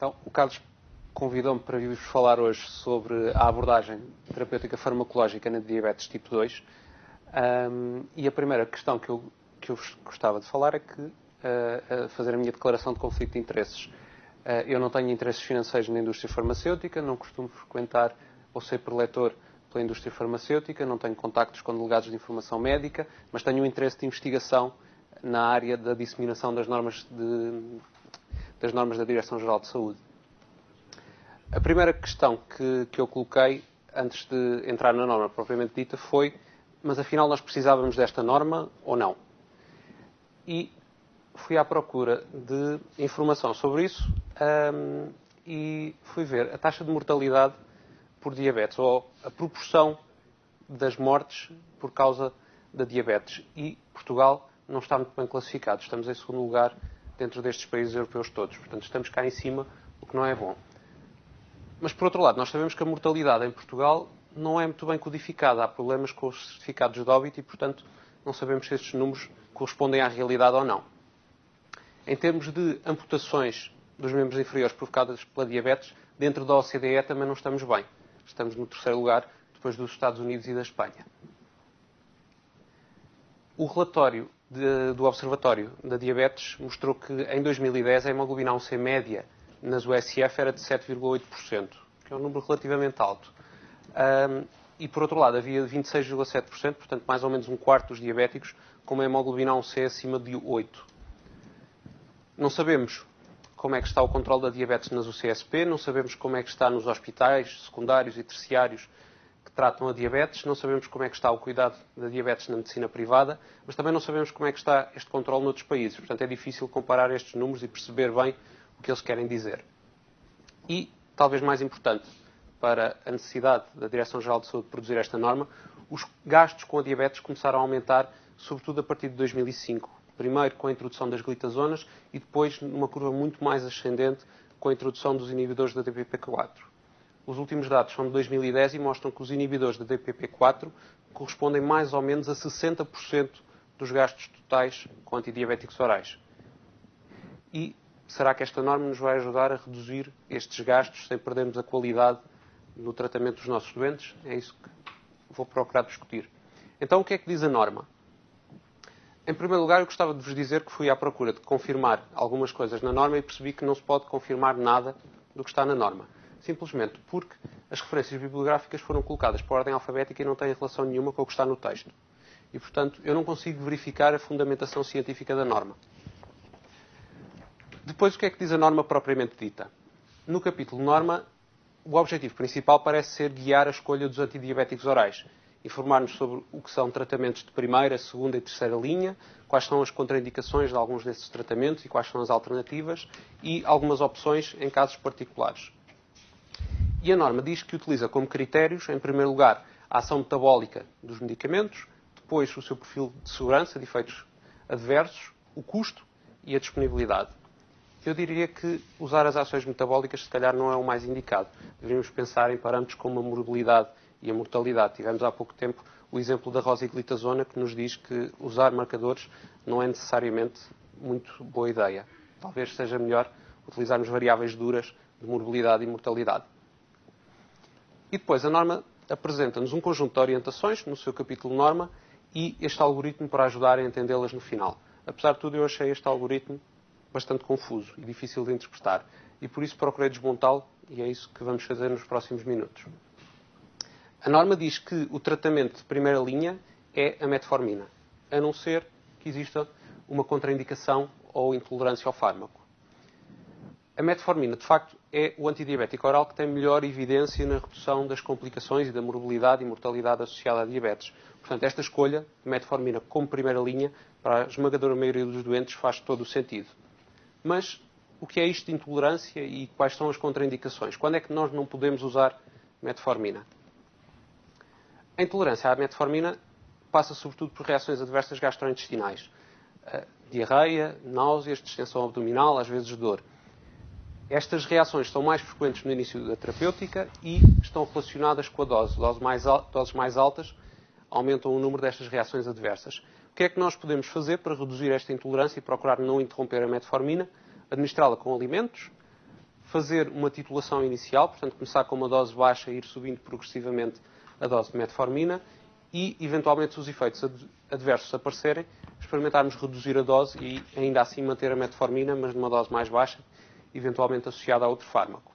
Então, o Carlos convidou-me para vir-vos falar hoje sobre a abordagem terapêutica farmacológica na diabetes tipo 2. E a primeira questão que eu vos gostava de falar é que fazer a minha declaração de conflito de interesses. Eu não tenho interesses financeiros na indústria farmacêutica, não costumo frequentar ou ser preletor pela indústria farmacêutica, não tenho contactos com delegados de informação médica, mas tenho um interesse de investigação na área da disseminação das normas da Direção-Geral de Saúde. A primeira questão que eu coloquei antes de entrar na norma propriamente dita foi: mas afinal nós precisávamos desta norma ou não? E fui à procura de informação sobre isso e fui ver a taxa de mortalidade por diabetes, ou a proporção das mortes por causa da diabetes. E Portugal não está muito bem classificado. Estamos em segundo lugar dentro destes países europeus todos. Portanto, estamos cá em cima, o que não é bom. Mas, por outro lado, nós sabemos que a mortalidade em Portugal não é muito bem codificada. Há problemas com os certificados de óbito e, portanto, não sabemos se estes números correspondem à realidade ou não. Em termos de amputações dos membros inferiores provocadas pela diabetes, dentro da OCDE também não estamos bem. Estamos no terceiro lugar, depois dos Estados Unidos e da Espanha. O relatório do Observatório da Diabetes mostrou que, em 2010, a hemoglobina A1C média nas USF era de 7,8%, que é um número relativamente alto. E, por outro lado, havia 26,7%, portanto, mais ou menos um quarto dos diabéticos, com uma hemoglobina A1C acima de 8. Não sabemos como é que está o controle da diabetes nas UCSP, não sabemos como é que está nos hospitais secundários e terciários que tratam a diabetes, não sabemos como é que está o cuidado da diabetes na medicina privada, mas também não sabemos como é que está este controle noutros países. Portanto, é difícil comparar estes números e perceber bem o que eles querem dizer. E, talvez mais importante para a necessidade da Direção-Geral de Saúde de produzir esta norma, os gastos com a diabetes começaram a aumentar, sobretudo a partir de 2005. Primeiro com a introdução das glitazonas e depois numa curva muito mais ascendente com a introdução dos inibidores da DPP-4. Os últimos dados são de 2010 e mostram que os inibidores da DPP-4 correspondem mais ou menos a 60% dos gastos totais com antidiabéticos orais. E será que esta norma nos vai ajudar a reduzir estes gastos sem perdermos a qualidade no tratamento dos nossos doentes? É isso que vou procurar discutir. Então, o que é que diz a norma? Em primeiro lugar, eu gostava de vos dizer que fui à procura de confirmar algumas coisas na norma e percebi que não se pode confirmar nada do que está na norma. Simplesmente porque as referências bibliográficas foram colocadas por ordem alfabética e não têm relação nenhuma com o que está no texto. E, portanto, eu não consigo verificar a fundamentação científica da norma. Depois, o que é que diz a norma propriamente dita? No capítulo norma, o objetivo principal parece ser guiar a escolha dos antidiabéticos orais, informar-nos sobre o que são tratamentos de primeira, segunda e terceira linha, quais são as contraindicações de alguns desses tratamentos e quais são as alternativas e algumas opções em casos particulares. E a norma diz que utiliza como critérios, em primeiro lugar, a ação metabólica dos medicamentos, depois o seu perfil de segurança, de efeitos adversos, o custo e a disponibilidade. Eu diria que usar as ações metabólicas, se calhar, não é o mais indicado. Deveríamos pensar em parâmetros como a morbilidade e a mortalidade. Tivemos há pouco tempo o exemplo da rosiglitazona, que nos diz que usar marcadores não é necessariamente muito boa ideia. Talvez seja melhor utilizarmos variáveis duras de morbilidade e mortalidade. E depois a norma apresenta-nos um conjunto de orientações no seu capítulo norma e este algoritmo para ajudar a entendê-las no final. Apesar de tudo, eu achei este algoritmo bastante confuso e difícil de interpretar. E por isso procurei desmontá-lo e é isso que vamos fazer nos próximos minutos. A norma diz que o tratamento de primeira linha é a metformina, a não ser que exista uma contraindicação ou intolerância ao fármaco. A metformina, de facto, é o antidiabético oral que tem melhor evidência na redução das complicações e da morbilidade e mortalidade associada à diabetes. Portanto, esta escolha de metformina como primeira linha, para a esmagadora maioria dos doentes, faz todo o sentido. Mas o que é isto de intolerância e quais são as contraindicações? Quando é que nós não podemos usar metformina? A intolerância à metformina passa sobretudo por reações adversas gastrointestinais. Diarreia, náuseas, distensão abdominal, às vezes dor. Estas reações são mais frequentes no início da terapêutica e estão relacionadas com a dose. Doses mais altas aumentam o número destas reações adversas. O que é que nós podemos fazer para reduzir esta intolerância e procurar não interromper a metformina? Administrá-la com alimentos, fazer uma titulação inicial, portanto, começar com uma dose baixa e ir subindo progressivamente a dose de metformina e, eventualmente, se os efeitos adversos aparecerem, experimentarmos reduzir a dose e, ainda assim, manter a metformina, mas numa dose mais baixa, eventualmente associada a outro fármaco.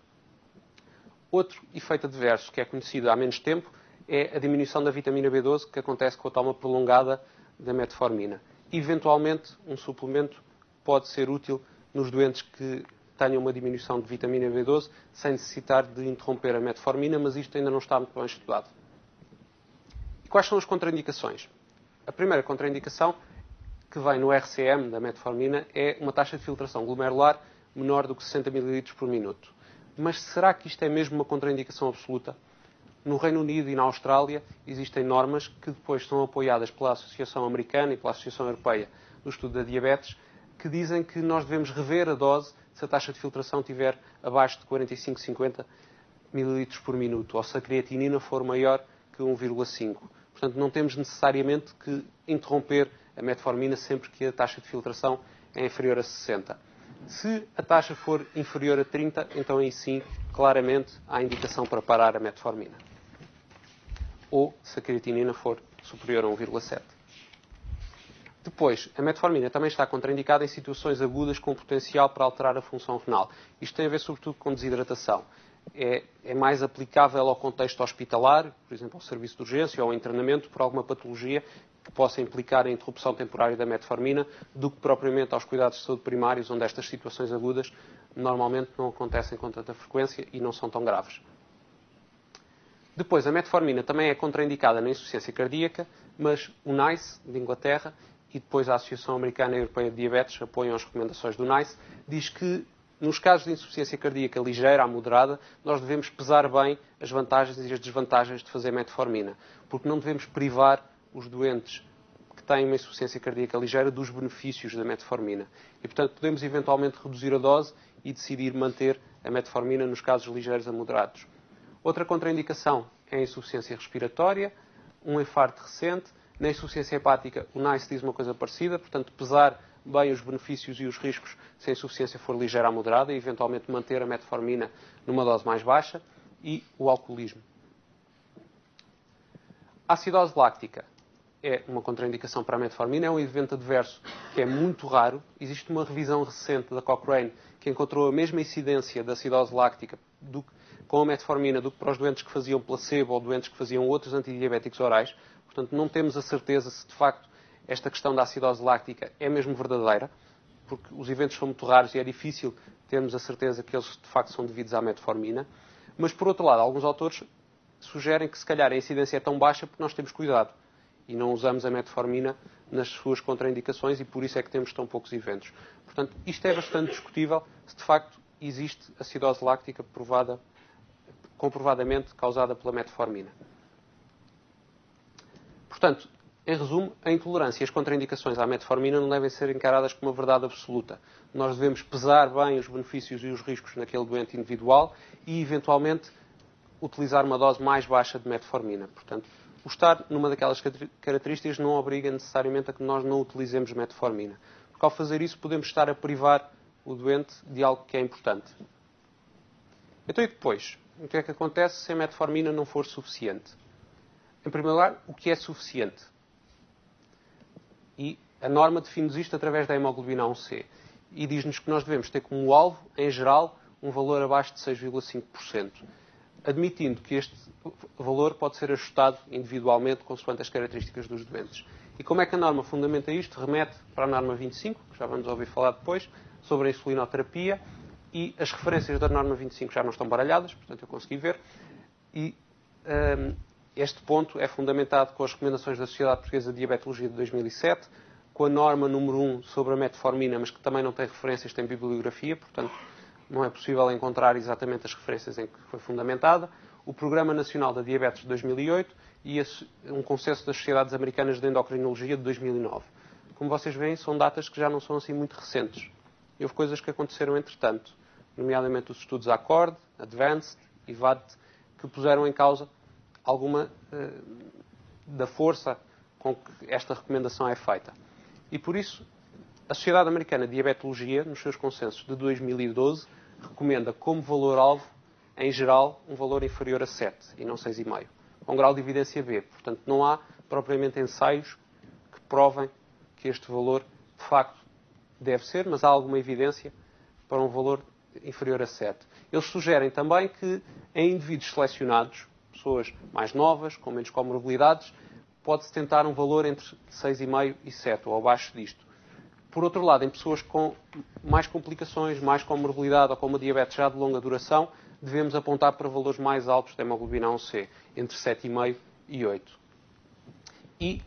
Outro efeito adverso que é conhecido há menos tempo é a diminuição da vitamina B12 que acontece com a toma prolongada da metformina. Eventualmente, um suplemento pode ser útil nos doentes que tenham uma diminuição de vitamina B12 sem necessitar de interromper a metformina, mas isto ainda não está muito bem estudado. E quais são as contraindicações? A primeira contraindicação que vem no RCM da metformina é uma taxa de filtração glomerular menor do que 60 ml por minuto. Mas será que isto é mesmo uma contraindicação absoluta? No Reino Unido e na Austrália existem normas que depois são apoiadas pela Associação Americana e pela Associação Europeia do Estudo da Diabetes, que dizem que nós devemos rever a dose se a taxa de filtração estiver abaixo de 45, 50 ml por minuto, ou se a creatinina for maior que 1,5. Portanto, não temos necessariamente que interromper a metformina sempre que a taxa de filtração é inferior a 60. Se a taxa for inferior a 30, então aí sim, claramente, há indicação para parar a metformina. Ou se a creatinina for superior a 1,7. Depois, a metformina também está contraindicada em situações agudas com potencial para alterar a função renal. Isto tem a ver sobretudo com desidratação. É mais aplicável ao contexto hospitalar, por exemplo, ao serviço de urgência ou ao internamento por alguma patologia que possa implicar a interrupção temporária da metformina, do que propriamente aos cuidados de saúde primários, onde estas situações agudas normalmente não acontecem com tanta frequência e não são tão graves. Depois, a metformina também é contraindicada na insuficiência cardíaca, mas o NICE, de Inglaterra, e depois a Associação Americana e Europeia de Diabetes apoiam as recomendações do NICE, diz que nos casos de insuficiência cardíaca ligeira a moderada, nós devemos pesar bem as vantagens e as desvantagens de fazer metformina, porque não devemos privar os doentes que têm uma insuficiência cardíaca ligeira dos benefícios da metformina. E, portanto, podemos eventualmente reduzir a dose e decidir manter a metformina nos casos ligeiros a moderados. Outra contraindicação é a insuficiência respiratória, um infarto recente. Na insuficiência hepática, o NICE diz uma coisa parecida, portanto, pesar bem os benefícios e os riscos se a insuficiência for ligeira a moderada e, eventualmente, manter a metformina numa dose mais baixa. E o alcoolismo. A acidose láctica é uma contraindicação para a metformina, é um evento adverso que é muito raro. Existe uma revisão recente da Cochrane que encontrou a mesma incidência da acidose láctica com a metformina do que para os doentes que faziam placebo ou doentes que faziam outros antidiabéticos orais. Portanto, não temos a certeza se, de facto, esta questão da acidose láctica é mesmo verdadeira, porque os eventos são muito raros e é difícil termos a certeza que eles, de facto, são devidos à metformina. Mas, por outro lado, alguns autores sugerem que, se calhar, a incidência é tão baixa porque nós temos cuidado e não usamos a metformina nas suas contraindicações e por isso é que temos tão poucos eventos. Portanto, isto é bastante discutível se, de facto, existe acidose láctica comprovadamente causada pela metformina. Portanto, em resumo, a intolerância e as contraindicações à metformina não devem ser encaradas como uma verdade absoluta. Nós devemos pesar bem os benefícios e os riscos naquele doente individual e, eventualmente, utilizar uma dose mais baixa de metformina. Portanto, o estar numa daquelas características não obriga necessariamente a que nós não utilizemos metformina. Porque, ao fazer isso, podemos estar a privar o doente de algo que é importante. Então, e depois? O que é que acontece se a metformina não for suficiente? Em primeiro lugar, o que é suficiente? E a norma define-nos isto através da hemoglobina A1C. E diz-nos que nós devemos ter como alvo, em geral, um valor abaixo de 6,5%. Admitindo que este valor pode ser ajustado individualmente consoante as características dos doentes. E como é que a norma fundamenta isto? Remete para a norma 25, que já vamos ouvir falar depois, sobre a insulinoterapia, e as referências da norma 25 já não estão baralhadas, portanto eu consegui ver, e este ponto é fundamentado com as recomendações da Sociedade Portuguesa de Diabetologia de 2007, com a norma número 1 sobre a metformina, mas que também não tem referências, tem bibliografia, portanto não é possível encontrar exatamente as referências em que foi fundamentada, o Programa Nacional da Diabetes de 2008 e um consenso das Sociedades Americanas de Endocrinologia de 2009. Como vocês veem, são datas que já não são assim muito recentes. E houve coisas que aconteceram entretanto, nomeadamente os estudos ACCORD, ADVANCED e VAD, que puseram em causa alguma da força com que esta recomendação é feita. E por isso, a Sociedade Americana de Diabetologia, nos seus consensos de 2012, recomenda como valor-alvo, em geral, um valor inferior a 7 e não 6,5. Com grau de evidência B. Portanto, não há propriamente ensaios que provem que este valor, de facto, deve ser, mas há alguma evidência para um valor inferior a 7. Eles sugerem também que, em indivíduos selecionados, pessoas mais novas, com menos comorbilidades, pode-se tentar um valor entre 6,5 e 7, ou abaixo disto. Por outro lado, em pessoas com mais complicações, mais comorbilidade ou com uma diabetes já de longa duração, devemos apontar para valores mais altos da hemoglobina A1C, entre 7,5 e 8. E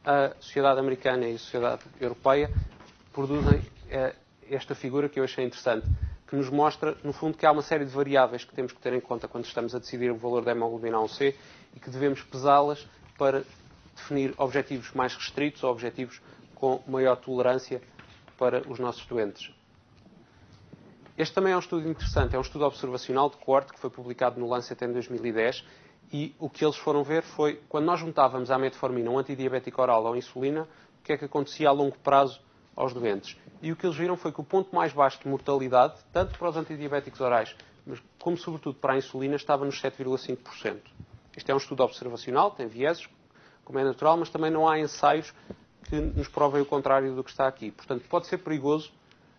a Sociedade Americana e a Sociedade Europeia produzem esta figura que eu achei interessante, que nos mostra, no fundo, que há uma série de variáveis que temos que ter em conta quando estamos a decidir o valor da hemoglobina A1C e que devemos pesá-las para definir objetivos mais restritos ou objetivos com maior tolerância para os nossos doentes. Este também é um estudo interessante, é um estudo observacional de coorte que foi publicado no Lancet em 2010 e o que eles foram ver foi, quando nós juntávamos à metformina um antidiabético oral ou insulina, o que é que acontecia a longo prazo aos doentes. E o que eles viram foi que o ponto mais baixo de mortalidade, tanto para os antidiabéticos orais, mas como sobretudo para a insulina, estava nos 7,5%. Este é um estudo observacional, tem vieses, como é natural, mas também não há ensaios que nos provem o contrário do que está aqui. Portanto, pode ser perigoso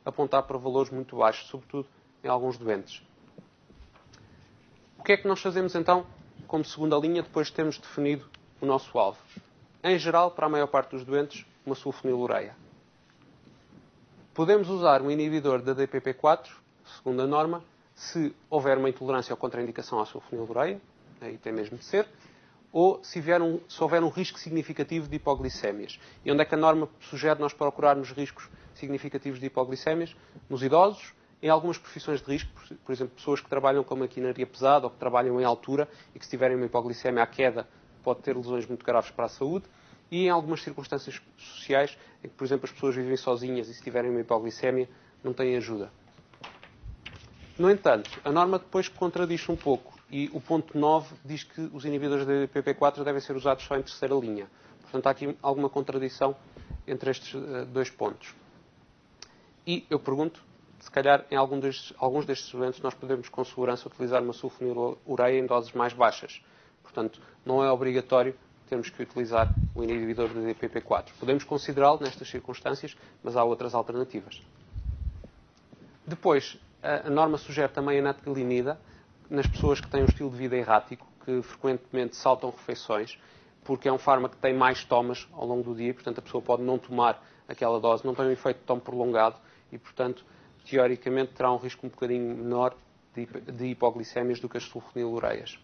apontar para valores muito baixos, sobretudo em alguns doentes. O que é que nós fazemos então como segunda linha depois de termos definido o nosso alvo? Em geral, para a maior parte dos doentes, uma sulfonilureia. Podemos usar um inibidor da DPP-4, segundo a norma, se houver uma intolerância ou contraindicação à sulfonilureia, aí tem mesmo de ser, ou se houver um risco significativo de hipoglicémias. E onde é que a norma sugere nós procurarmos riscos significativos de hipoglicémias? Nos idosos, em algumas profissões de risco, por exemplo, pessoas que trabalham com maquinaria pesada ou que trabalham em altura e que se tiverem uma hipoglicemia à queda pode ter lesões muito graves para a saúde, e em algumas circunstâncias sociais, em que, por exemplo, as pessoas vivem sozinhas e se tiverem uma hipoglicemia não têm ajuda. No entanto, a norma depois contradiz um pouco e o ponto 9 diz que os inibidores da DPP-4 devem ser usados só em terceira linha. Portanto, há aqui alguma contradição entre estes dois pontos. E eu pergunto, se calhar em alguns destes doentes nós podemos com segurança utilizar uma sulfonilureia em doses mais baixas. Portanto, não é obrigatório termos que utilizar o inibidor da DPP-4. Podemos considerá-lo nestas circunstâncias, mas há outras alternativas. Depois, a norma sugere também a natgalinida nas pessoas que têm um estilo de vida errático, que frequentemente saltam refeições, porque é um fármaco que tem mais tomas ao longo do dia, portanto a pessoa pode não tomar aquela dose, não tem um efeito tão prolongado e, portanto, teoricamente terá um risco um bocadinho menor de hipoglicémias do que as sulfonilureias.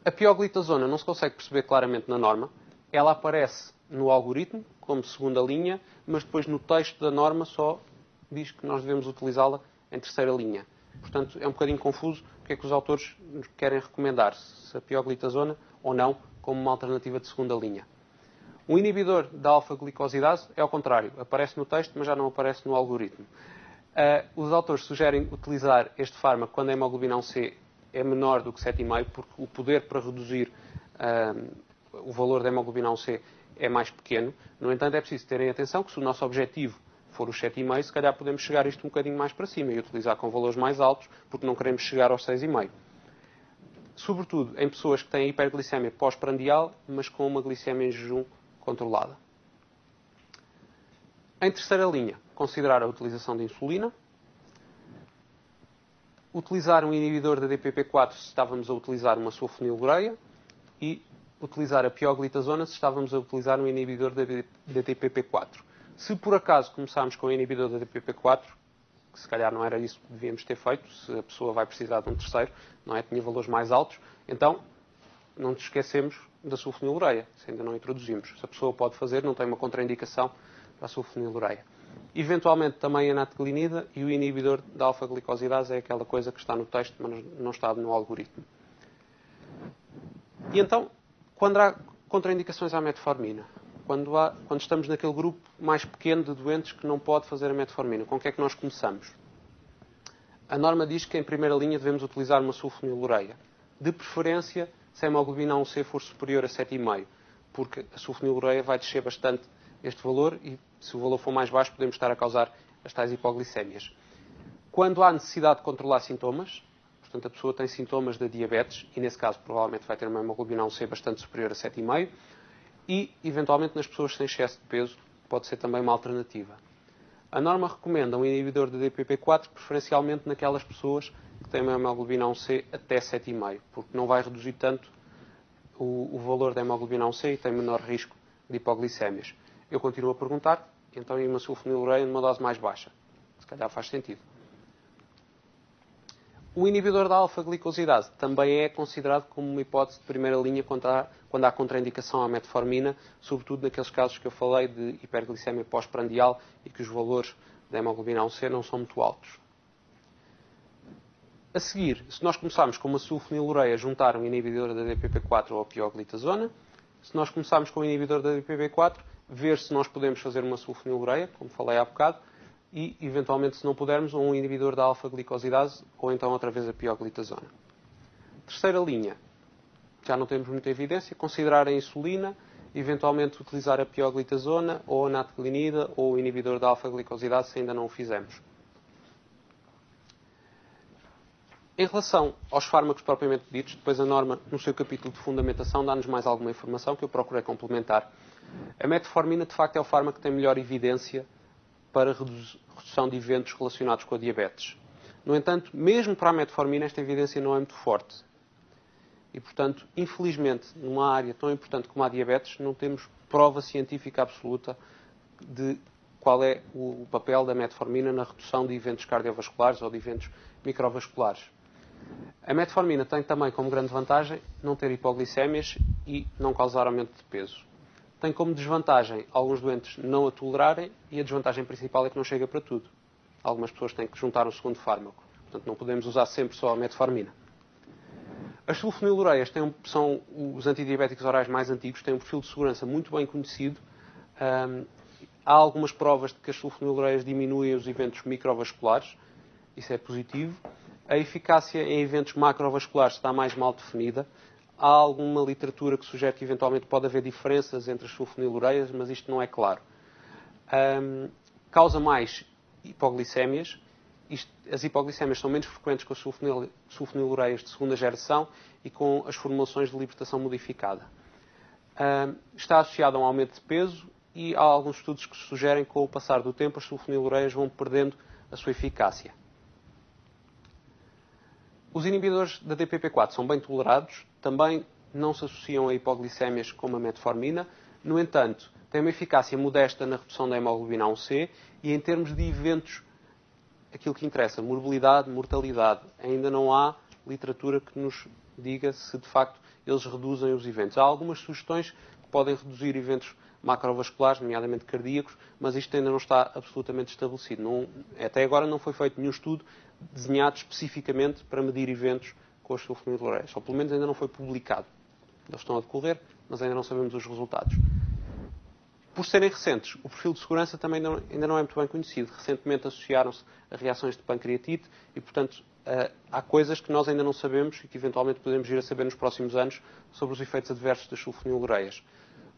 A pioglitazona não se consegue perceber claramente na norma. Ela aparece no algoritmo, como segunda linha, mas depois no texto da norma só diz que nós devemos utilizá-la em terceira linha. Portanto, é um bocadinho confuso o que é que os autores nos querem recomendar, se a pioglitazona ou não, como uma alternativa de segunda linha. O inibidor da alfa-glicosidase é ao contrário. Aparece no texto, mas já não aparece no algoritmo. Os autores sugerem utilizar este fármaco quando a hemoglobina A1C é menor do que 7,5, porque o poder para reduzir o valor da hemoglobina A1C é mais pequeno. No entanto, é preciso terem atenção que se o nosso objetivo for os 7,5, se calhar podemos chegar isto um bocadinho mais para cima e utilizar com valores mais altos, porque não queremos chegar aos 6,5. Sobretudo em pessoas que têm hiperglicemia pós-prandial, mas com uma glicemia em jejum controlada. Em terceira linha, considerar a utilização de insulina. Utilizar um inibidor da DPP-4 se estávamos a utilizar uma sulfonilureia e utilizar a pioglitazona se estávamos a utilizar um inibidor da DPP-4. Se por acaso começarmos com o inibidor da DPP-4, que se calhar não era isso que devíamos ter feito, se a pessoa vai precisar de um terceiro, não é? Tinha valores mais altos, então não nos esquecemos da sulfonilureia, se ainda não introduzimos. Se a pessoa pode fazer, não tem uma contraindicação para a sulfonilureia. Eventualmente também a natgalinida e o inibidor da alfa-glicosidase é aquela coisa que está no texto, mas não está no algoritmo. E então, quando há contraindicações à metformina, quando estamos naquele grupo mais pequeno de doentes que não pode fazer a metformina, com o que é que nós começamos? A norma diz que em primeira linha devemos utilizar uma sulfonilureia. De preferência, se a hemoglobina A1C for superior a 7,5, porque a sulfonilureia vai descer bastante este valor e se o valor for mais baixo podemos estar a causar as tais hipoglicémias. Quando há necessidade de controlar sintomas, portanto, a pessoa tem sintomas da diabetes, e nesse caso provavelmente vai ter uma hemoglobina A1C bastante superior a 7,5, e, eventualmente, nas pessoas sem excesso de peso, pode ser também uma alternativa. A norma recomenda um inibidor de DPP-4, preferencialmente naquelas pessoas que têm uma hemoglobina A1C até 7,5, porque não vai reduzir tanto o valor da hemoglobina A1C e tem menor risco de hipoglicémias. Eu continuo a perguntar, então, e uma sulfonilureia numa dose mais baixa? Se calhar faz sentido. O inibidor da alfa-glicosidase também é considerado como uma hipótese de primeira linha quando há contraindicação à metformina, sobretudo naqueles casos que eu falei de hiperglicemia pós-prandial e que os valores da hemoglobina A1C não são muito altos. A seguir, se nós começarmos com uma sulfonilureia, juntar um inibidor da DPP-4 ou a pioglitazona, se nós começarmos com o inibidor da DPP-4, ver se nós podemos fazer uma sulfonilureia, como falei há bocado, e, eventualmente, se não pudermos, um inibidor da alfa-glicosidase ou então outra vez a pioglitazona. Terceira linha, já não temos muita evidência, considerar a insulina, eventualmente utilizar a pioglitazona ou a natglinida ou o inibidor da alfa-glicosidase se ainda não o fizemos. Em relação aos fármacos propriamente ditos, depois a norma, no seu capítulo de fundamentação, dá-nos mais alguma informação que eu procurei complementar. A metformina, de facto, é o fármaco que tem melhor evidência para redução de eventos relacionados com a diabetes. No entanto, mesmo para a metformina, esta evidência não é muito forte. E, portanto, infelizmente, numa área tão importante como a diabetes, não temos prova científica absoluta de qual é o papel da metformina na redução de eventos cardiovasculares ou de eventos microvasculares. A metformina tem também como grande vantagem não ter hipoglicémias e não causar aumento de peso. Tem como desvantagem alguns doentes não a tolerarem e a desvantagem principal é que não chega para tudo. Algumas pessoas têm que juntar um segundo fármaco. Portanto, não podemos usar sempre só a metformina. As sulfonilureias são os antidiabéticos orais mais antigos, têm um perfil de segurança muito bem conhecido. Há algumas provas de que as sulfonilureias diminuem os eventos microvasculares. Isso é positivo. A eficácia em eventos macrovasculares está mais mal definida. Há alguma literatura que sugere que eventualmente pode haver diferenças entre as sulfonilureias, mas isto não é claro. Causa mais hipoglicémias. As hipoglicémias são menos frequentes com as sulfonilureias de segunda geração e com as formulações de libertação modificada. Está associado a um aumento de peso e há alguns estudos que sugerem que com o passar do tempo as sulfonilureias vão perdendo a sua eficácia. Os inibidores da DPP-4 são bem tolerados, também não se associam a hipoglicémias como a metformina. No entanto, têm uma eficácia modesta na redução da hemoglobina A1C e em termos de eventos, aquilo que interessa, morbilidade, mortalidade, ainda não há literatura que nos diga se de facto eles reduzem os eventos. Há algumas sugestões que podem reduzir eventos macrovasculares, nomeadamente cardíacos, mas isto ainda não está absolutamente estabelecido. Até agora não foi feito nenhum estudo desenhado especificamente para medir eventos com as sulfonilureias. Ou pelo menos ainda não foi publicado. Eles estão a decorrer, mas ainda não sabemos os resultados. Por serem recentes, o perfil de segurança também ainda não é muito bem conhecido. Recentemente associaram-se a reações de pancreatite e, portanto, há coisas que nós ainda não sabemos e que eventualmente podemos vir a saber nos próximos anos sobre os efeitos adversos das sulfonilureias.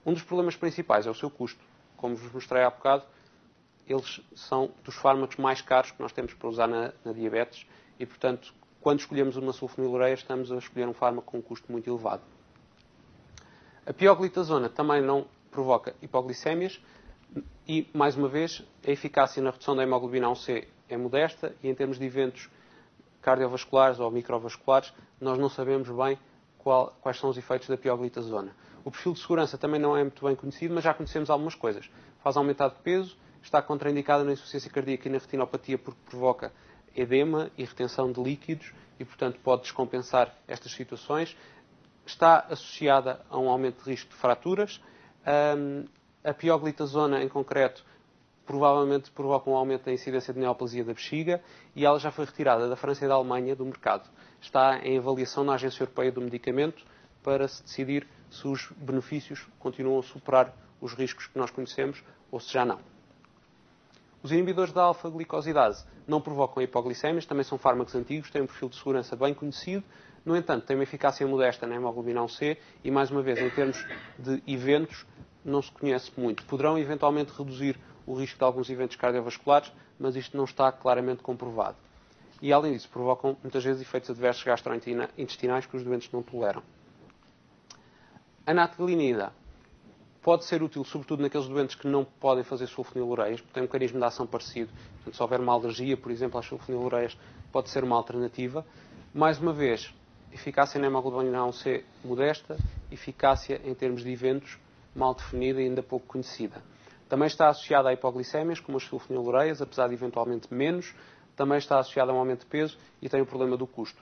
Um dos problemas principais é o seu custo. Como vos mostrei há bocado, eles são dos fármacos mais caros que nós temos para usar na diabetes e, portanto, quando escolhemos uma sulfonilureia, estamos a escolher um fármaco com um custo muito elevado. A pioglitazona também não provoca hipoglicémias e, mais uma vez, a eficácia na redução da hemoglobina A1C é modesta e, em termos de eventos cardiovasculares ou microvasculares, nós não sabemos bem quais são os efeitos da pioglitazona. O perfil de segurança também não é muito bem conhecido, mas já conhecemos algumas coisas. Faz aumentar de peso, está contraindicada na insuficiência cardíaca e na retinopatia porque provoca edema e retenção de líquidos e, portanto, pode descompensar estas situações. Está associada a um aumento de risco de fraturas. A pioglitazona, em concreto, provavelmente provoca um aumento da incidência de neoplasia da bexiga e ela já foi retirada da França e da Alemanha do mercado. Está em avaliação na Agência Europeia do Medicamento para se decidir se os benefícios continuam a superar os riscos que nós conhecemos ou se já não. Os inibidores da alfa-glicosidase não provocam hipoglicémias, também são fármacos antigos, têm um perfil de segurança bem conhecido, no entanto, têm uma eficácia modesta na hemoglobina A1C e, mais uma vez, em termos de eventos, não se conhece muito. Poderão eventualmente reduzir o risco de alguns eventos cardiovasculares, mas isto não está claramente comprovado. e, além disso, provocam muitas vezes efeitos adversos gastrointestinais que os doentes não toleram. A natgalinida pode ser útil, sobretudo naqueles doentes que não podem fazer sulfonilureias, porque tem um mecanismo de ação parecido. Portanto, se houver uma alergia, por exemplo, às sulfonilureias, pode ser uma alternativa. Mais uma vez, eficácia na hemoglobina A1C modesta, eficácia em termos de eventos mal definida e ainda pouco conhecida. Também está associada a hipoglicémias, como as sulfonilureias, apesar de eventualmente menos. Também está associada a um aumento de peso e tem o problema do custo.